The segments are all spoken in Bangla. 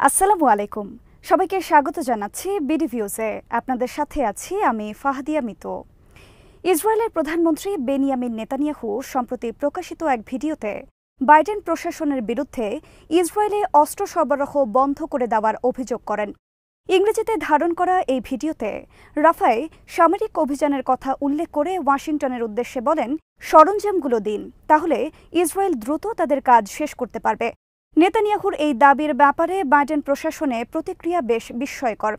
আসসালামু আলাইকুম। সবাইকে স্বাগত জানাচ্ছি বিডি ভিউজে। আপনাদের সাথে আছি আমি ফাহাদিয়া মিতু। ইসরায়েলের প্রধানমন্ত্রী বেনিয়ামিন নেতানিয়াহু সম্প্রতি প্রকাশিত এক ভিডিওতে বাইডেন প্রশাসনের বিরুদ্ধে ইসরায়েলে অস্ত্র সরবরাহ বন্ধ করে দেওয়ার অভিযোগ করেন। ইংরেজিতে ধারণ করা এই ভিডিওতে রাফায় সামরিক অভিযানের কথা উল্লেখ করে ওয়াশিংটনের উদ্দেশ্যে বলেন, সরঞ্জামগুলো দিন, তাহলে ইসরায়েল দ্রুত তাদের কাজ শেষ করতে পারবে। নেতানিয়াহুর এই দাবির ব্যাপারে বাইডেন প্রশাসনে প্রতিক্রিয়া বেশ বিস্ময়কর।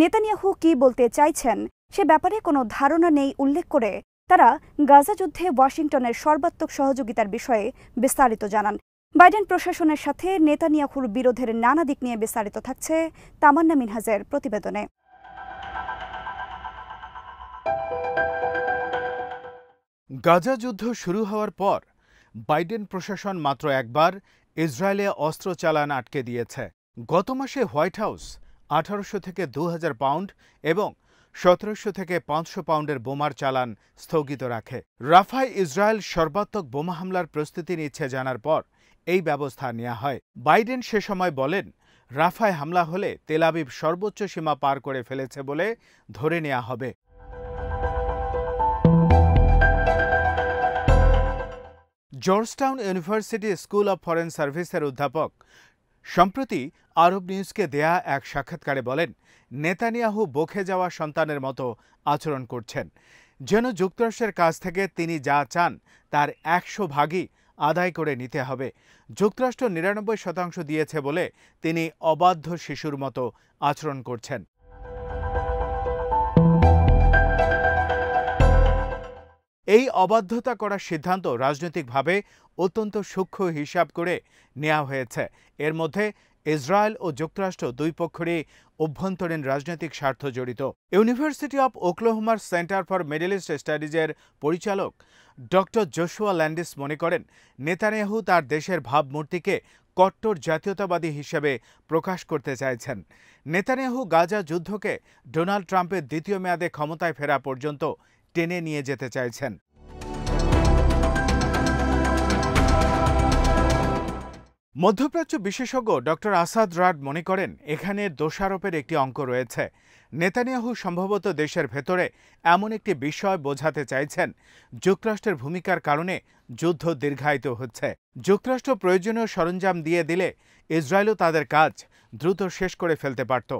নেতানিয়াহু কি বলতে চাইছেন সে ব্যাপারে কোনো ধারণা নেই উল্লেখ করে তারা গাজা যুদ্ধে ওয়াশিংটনের সর্বাত্মক সহযোগিতার বিষয়ে বিস্তারিত জানান। বাইডেন প্রশাসনের সাথে নেতানিয়াহুর বিরোধের নানা দিক নিয়ে বিস্তারিত থাকছে তামান্না মিনহাজের প্রতিবেদনে। গাজা যুদ্ধ শুরু হওয়ার পর বাইডেন প্রশাসন মাত্র একবার ইসরায়েলে অস্ত্র চালান আটকে দিয়েছে। গত মাসে হোয়াইট হাউস 1800 থেকে 2000 পাউন্ড এবং 1700 থেকে 500 পাউন্ডের বোমার চালান স্থগিত রাখে। রাফায় ইসরায়েল সর্বাত্মক বোমা হামলার প্রস্তুতি নিচ্ছে জানার পর এই ব্যবস্থা নেওয়া হয়। বাইডেন সে সময় বলেন, রাফায় হামলা হলে তেল আবিব সর্বোচ্চ সীমা পার করে ফেলেছে বলে ধরে নেওয়া হবে। Georgetown university school of foreign সার্ভিসের অধ্যাপক সম্প্রতি আরব নিউজকে দেয়া এক সাক্ষাৎকারে বলেন, নেতানিয়াহু বকে যাওয়া সন্তানের মতো আচরণ করছেন, যেন যুক্তরাষ্ট্রের কাছ থেকে তিনি যা চান তার 100 ভাগই আদায় করে নিতে হবে। যুক্তরাষ্ট্র 99% দিয়েছে বলে তিনি অবাধ্য শিশুর মতো আচরণ করছেন। এই অবাধ্যতা করার সিদ্ধান্ত রাজনৈতিকভাবে অত্যন্ত সূক্ষ্ম হিসাব করে নেওয়া হয়েছে। এর মধ্যে ইসরায়েল ও যুক্তরাষ্ট্র দুই পক্ষেরই অভ্যন্তরীণ রাজনৈতিক স্বার্থ জড়িত। ইউনিভার্সিটি অব ওকলাহোমার সেন্টার ফর মিডল ইস্ট স্টাডিজের পরিচালক ডক্টর জোশুয়া ল্যান্ডিস মনে করেন, নেতানিয়াহু তার দেশের ভাবমূর্তিকে কট্টর জাতীয়তাবাদী হিসেবে প্রকাশ করতে চাইছেন। নেতানিয়াহু গাজা যুদ্ধকে ডোনাল্ড ট্রাম্পের দ্বিতীয় মেয়াদে ক্ষমতায় ফেরা পর্যন্ত টেনে নিয়ে যেতে চাইছেন। মধ্যপ্রাচ্য বিশেষজ্ঞ ডক্টর আসাদ রাড মনে করেন, এখানে দোষারোপের একটি অঙ্ক রয়েছে। নেতানিয়াহু সম্ভবত দেশের ভেতরে এমন একটি বিষয় বোঝাতে চাইছেন, যুক্তরাষ্ট্রের ভূমিকার কারণে যুদ্ধ দীর্ঘায়িত হচ্ছে। যুক্তরাষ্ট্র প্রয়োজনীয় সরঞ্জাম দিয়ে দিলে ইসরায়েলও তাদের কাজ দ্রুত শেষ করে ফেলতে পারত।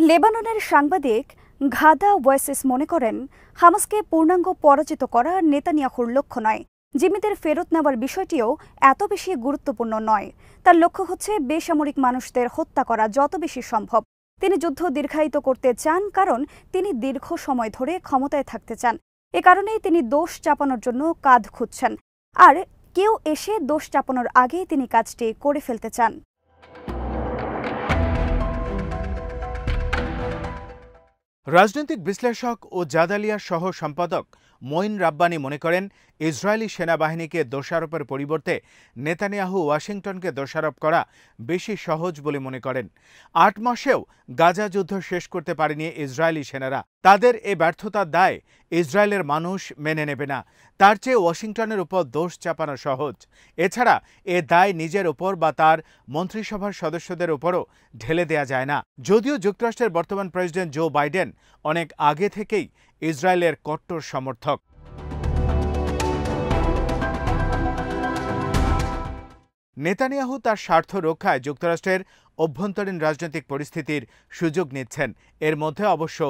লেবাননের সাংবাদিক ঘাদা ওয়েসিস মনে করেন, হামাসকে পূর্ণাঙ্গ পরাজিত করা নেতানিয়াহুর লক্ষ্য নয়। জিম্মিদের ফেরত নেওয়ার বিষয়টিও এত বেশি গুরুত্বপূর্ণ নয়। তার লক্ষ্য হচ্ছে বেসামরিক মানুষদের হত্যা করা যত বেশি সম্ভব। তিনি যুদ্ধ দীর্ঘায়িত করতে চান, কারণ তিনি দীর্ঘ সময় ধরে ক্ষমতায় থাকতে চান। এ কারণেই তিনি দোষ চাপানোর জন্য কাঁধ খুঁজছেন, আর কেউ এসে দোষ চাপানোর আগেই তিনি কাজটি করে ফেলতে চান। রাজনৈতিক বিশ্লেষক ও জাদালিয়ার সহ সম্পাদক মঈন রাব্বানী মনে করেন, ইসরায়েলি সেনাবাহিনীকে দোষারোপের পরিবর্তে নেতানিয়াহু ওয়াশিংটনকে দোষারোপ করা বেশি সহজ বলে মনে করেন। 8 মাসেও গাজা যুদ্ধ শেষ করতে পারেনি ইসরায়েলি সেনারা। তাদের এ ব্যর্থতার দায় ইসরায়েলের মানুষ মেনে নেবে না। তার চেয়ে ওয়াশিংটনের উপর দোষ চাপানো সহজ। এছাড়া এ দায় নিজের উপর বা তার মন্ত্রিসভার সদস্যদের উপরও ঢেলে দেয়া যায় না। যদিও যুক্তরাষ্ট্রের বর্তমান প্রেসিডেন্ট জো বাইডেন অনেক আগে থেকেই ইসরায়েলের কট্টর সমর্থক। নেতানিয়াহু তার স্বার্থ রক্ষায় যুক্তরাষ্ট্রের অভ্যন্তরীণ রাজনৈতিক পরিস্থিতির সুযোগ নিচ্ছেন। এর মধ্যে অবশ্য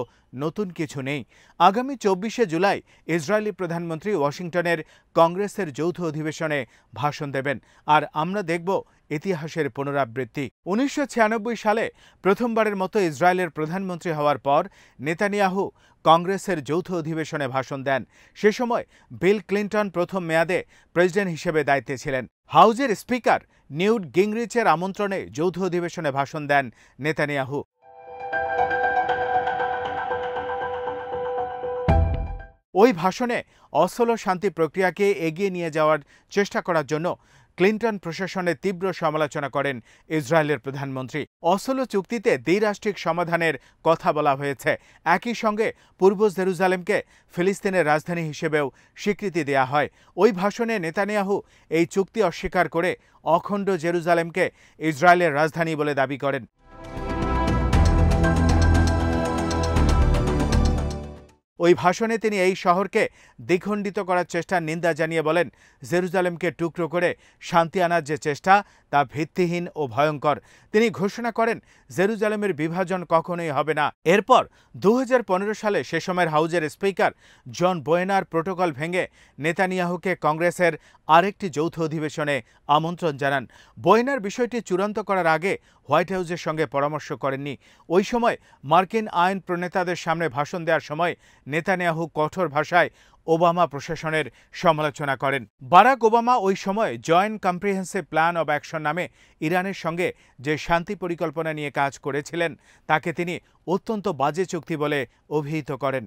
নতুন কিছু নেই। আগামী 24শে জুলাই ইসরায়েলি প্রধানমন্ত্রী ওয়াশিংটনের কংগ্রেসের যৌথ অধিবেশনে ভাষণ দেবেন, আর আমরা দেখব ইতিহাসের পুনরাবৃত্তি। 1996 সালে প্রথমবারের মতো ইসরায়েলের প্রধানমন্ত্রী হওয়ার পর নেতানিয়াহু কংগ্রেসের যৌথ অধিবেশনে ভাষণ দেন। সে সময় বিল ক্লিন্টন প্রথম মেয়াদে প্রেসিডেন্ট হিসেবে দায়িত্বে ছিলেন। হাউজের স্পিকার নিউট গিংরিচের আমন্ত্রণে যৌথ অধিবেশনে ভাষণ দেন নেতানিয়াহু। ওই ভাষণে অসলো শান্তি প্রক্রিয়াকে এগিয়ে নিয়ে যাওয়ার চেষ্টা করার জন্য ক্লিন্টন প্রশাসনের তীব্র সমালোচনা করেন ইসরায়েলের প্রধানমন্ত্রী। অসলো চুক্তিতে দ্বিরাষ্ট্রিক সমাধানের কথা বলা হয়েছে। একই সঙ্গে পূর্ব জেরুজালেমকে ফিলিস্তিনের রাজধানী হিসেবেও স্বীকৃতি দেয়া হয়। ওই ভাষণে নেতানিয়াহু এই চুক্তি অস্বীকার করে অখণ্ড জেরুজালেমকে ইসরায়েলের রাজধানী বলে দাবি করেন। ওই ভাষণে তিনি এই শহরকে দ্বিখণ্ডিত করার চেষ্টার নিন্দা জানিয়ে বলেন, জেরুজালেমকে টুকরো করে শান্তি আনার যে চেষ্টা তা ভিত্তিহীন ও ভয়ঙ্কর। তিনি ঘোষণা করেন, জেরুজালেমের বিভাজন কখনোই হবে না। এরপর 2015 সালে সে সময়ের হাউজের স্পিকার জন বোয়েনার প্রোটোকল ভেঙে নেতানিয়াহুকে কংগ্রেসের আরেকটি যৌথ অধিবেশনে আমন্ত্রণ জানান। বোয়েনার বিষয়টি চূড়ান্ত করার আগে হোয়াইট হাউসের সঙ্গে পরামর্শ করেননি। ওই সময় মার্কিন আইন প্রণেতাদের সামনে ভাষণ দেওয়ার সময় নেতানিয়াহু কঠোর ভাষায় ওবামা প্রশাসনের সমালোচনা করেন। বারাক ওবামা ওই সময় joint comprehensive plan of action নামে ইরানের সঙ্গে যে শান্তি পরিকল্পনা নিয়ে কাজ করেছিলেন তাকে তিনি অত্যন্ত বাজে চুক্তি বলে অভিহিত করেন।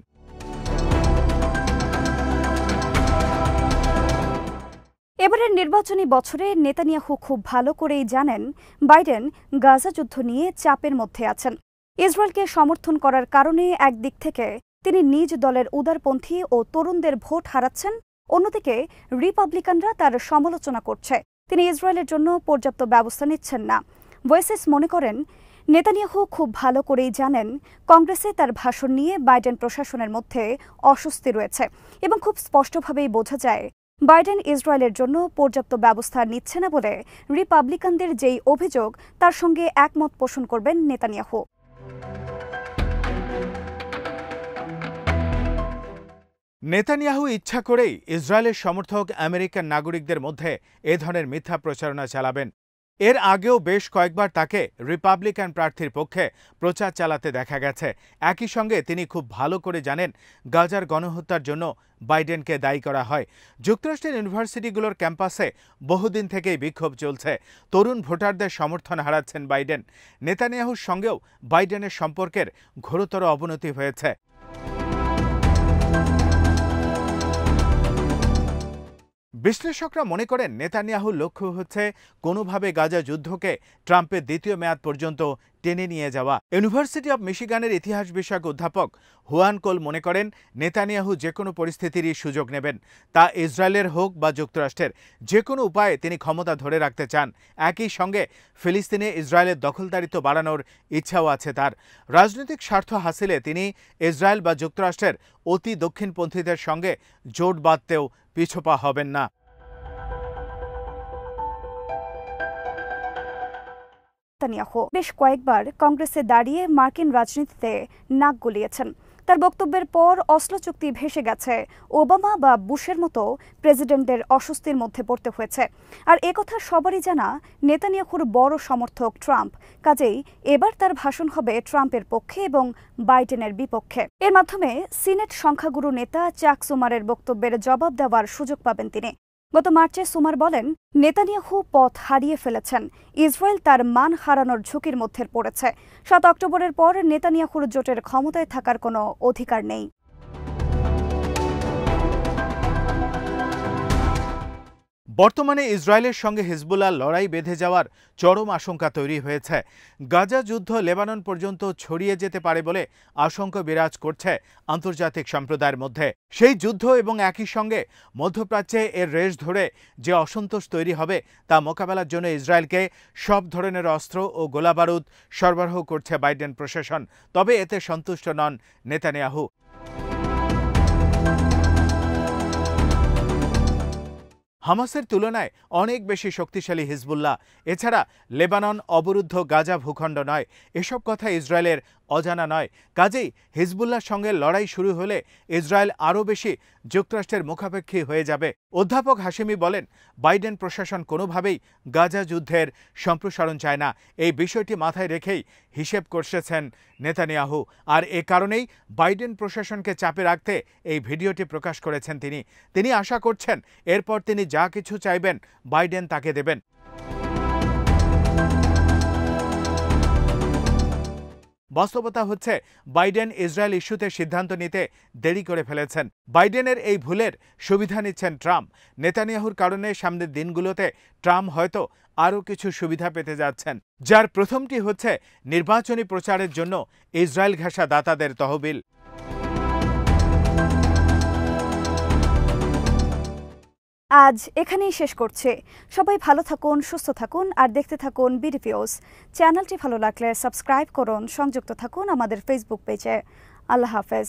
এবারের নির্বাচনী বছরে নেতানিয়াহু খুব ভালো করেই জানেন বাইডেন গাজা যুদ্ধ নিয়ে চাপের মধ্যে আছেন। ইসরায়েলকে সমর্থন করার কারণে একদিক থেকে তিনি নিজ দলের উদারপন্থী ও তরুণদের ভোট হারাচ্ছেন, অন্যদিকে রিপাবলিকানরা তার সমালোচনা করছে। তিনি ইসরায়েলের জন্য পর্যাপ্ত ব্যবস্থা নিচ্ছেন না। ভয়েসেস মনে করেন, নেতানিয়াহু খুব ভালো করেই জানেন কংগ্রেসে তার ভাষণ নিয়ে বাইডেন প্রশাসনের মধ্যে অস্বস্তি রয়েছে এবং খুব স্পষ্টভাবেই বোঝা যায় বাইডেন ইসরায়েলের জন্য পর্যাপ্ত ব্যবস্থা নিচ্ছে না বলে রিপাবলিকানদের যেই অভিযোগ তার সঙ্গে একমত পোষণ করবেন নেতানিয়াহু। নেতানিয়াহু ইচ্ছা করেই ইসরায়েলের সমর্থক আমেরিকান নাগরিকদের মধ্যে এ ধরনের মিথ্যা প্রচারণা চালাবেন। এর আগেও বেশ কয়েকবার তাকে রিপাবলিকান প্রার্থীর পক্ষে প্রচার চালাতে দেখা গেছে। একই সঙ্গে তিনি খুব ভালো করে জানেন গাজার গণহত্যার জন্য বাইডেনকে দায়ী করা হয়। যুক্তরাষ্ট্রের ইউনিভার্সিটিগুলোর ক্যাম্পাসে বহুদিন থেকেই বিক্ষোভ চলছে। তরুণ ভোটারদের সমর্থন হারাচ্ছেন বাইডেন। নেতানিয়াহুর সঙ্গেও বাইডেনের সম্পর্কের ঘোরতর অবনতি হয়েছে। বিশ্লেষকরা মনে করেন নেতানিয়াহুর লক্ষ্য হচ্ছে কোনোভাবে গাজা যুদ্ধকে ট্রাম্পের দ্বিতীয় মেয়াদ পর্যন্ত টেনে নিয়ে যাওয়া। ইউনিভার্সিটি অব মিশিগানের ইতিহাস বিষয়ক অধ্যাপক হুয়ান কোল মনে করেন নেতানিয়াহু যে কোনো পরিস্থিতিরই সুযোগ নেবেন, তা ইসরায়েলের হোক বা যুক্তরাষ্ট্রের। যে কোনো উপায়ে তিনি ক্ষমতা ধরে রাখতে চান। একই সঙ্গে ফিলিস্তিনে ইসরায়েলের দখলদারিত্ব বাড়ানোর ইচ্ছাও আছে তার। রাজনৈতিক স্বার্থ হাসিলে তিনি ইসরায়েল বা যুক্তরাষ্ট্রের অতি দক্ষিণপন্থীদের সঙ্গে জোট বাঁধতেও পিছপা হবেন না। নেতানিয়াহু বেশ কয়েকবার কংগ্রেসে দাঁড়িয়ে মার্কিন রাজনীতিতে নাক গলিয়েছেন। তার বক্তব্যের পর অসলো চুক্তি ভেসে গেছে। ওবামা বা বুশের মতো প্রেসিডেন্টদের অস্বস্তির মধ্যে পড়তে হয়েছে। আর একথা সবারই জানা, নেতানিয়াহুর বড় সমর্থক ট্রাম্প। কাজেই এবার তার ভাষণ হবে ট্রাম্পের পক্ষে এবং বাইডেনের বিপক্ষে। এর মাধ্যমে সিনেট সংখ্যাগুরু নেতা চাক সুমারের বক্তব্যের জবাব দেওয়ার সুযোগ পাবেন তিনি। গত মার্চে সুমার বলেন, নেতানিয়াহু পথ হারিয়ে ফেলেছেন, ইসরায়েল তার মান হারানোর ঝুঁকির মধ্যে পড়েছে। 7 অক্টোবরের পর নেতানিয়াহুর জোটের ক্ষমতায় থাকার কোনো অধিকার নেই। বর্তমানে ইসরায়েলের সঙ্গে হিজবুল্লাহ লড়াই বেঁধে যাওয়ার চরম আশঙ্কা তৈরি হয়েছে। গাজা যুদ্ধ লেবানন পর্যন্ত ছড়িয়ে যেতে পারে বলে আশঙ্কা বিরাজ করছে আন্তর্জাতিক সম্প্রদায়ের মধ্যে। সেই যুদ্ধ এবং একই সঙ্গে মধ্যপ্রাচ্যে এর রেশ ধরে যে অসন্তোষ তৈরি হবে তা মোকাবেলার জন্য ইসরায়েলকে সব ধরনের অস্ত্র ও গোলাবারুদ সরবরাহ করছে বাইডেন প্রশাসন। তবে এতে সন্তুষ্ট নন নেতানিয়াহু। হামাসের তুলনায় অনেক বেশি শক্তিশালী হিজবুল্লাহ। এছাড়া লেবানন অবরুদ্ধ গাজা ভূখণ্ড নয়, এসব কথা ইসরায়েলের অজানা নয়। কাজেই হিজবুল্লাহর সঙ্গে লড়াই শুরু হলে ইসরায়েল আরও বেশি যুক্তরাষ্ট্রের মুখাপেক্ষী হয়ে যাবে। অধ্যাপক হাশেমি বলেন, বাইডেন প্রশাসন কোনোভাবেই গাজা যুদ্ধের সম্প্রসারণ চায় না। এই বিষয়টি মাথায় রেখেই হিসেব কষেছেন নেতানিয়াহু। আর এ কারণেই বাইডেন প্রশাসনকে চাপে রাখতে এই ভিডিওটি প্রকাশ করেছেন তিনি আশা করছেন এরপর তিনি যা কিছু চাইবেন বাইডেন তাকে দেবেন। বাস্তবতা হচ্ছে বাইডেন ইসরায়েল ইস্যুতে সিদ্ধান্ত নিতে দেরি করে ফেলেছেন। বাইডেনের এই ভুলের সুবিধা নিচ্ছেন ট্রাম্প। নেতানিয়াহুর কারণে সামনের দিনগুলোতে ট্রাম্প হয়তো আরও কিছু সুবিধা পেতে যাচ্ছেন, যার প্রথমটি হচ্ছে নির্বাচনী প্রচারের জন্য ইসরায়েল ঘেঁষা দাতাদের তহবিল। আজ এখানেই শেষ করছি। সবাই ভালো থাকুন, সুস্থ থাকুন আর দেখতে থাকুন বিডিভিউজ। চ্যানেলটি ভালো লাগলে সাবস্ক্রাইব করুন, সংযুক্ত থাকুন আমাদের ফেসবুক পেজে। আল্লাহ হাফেজ।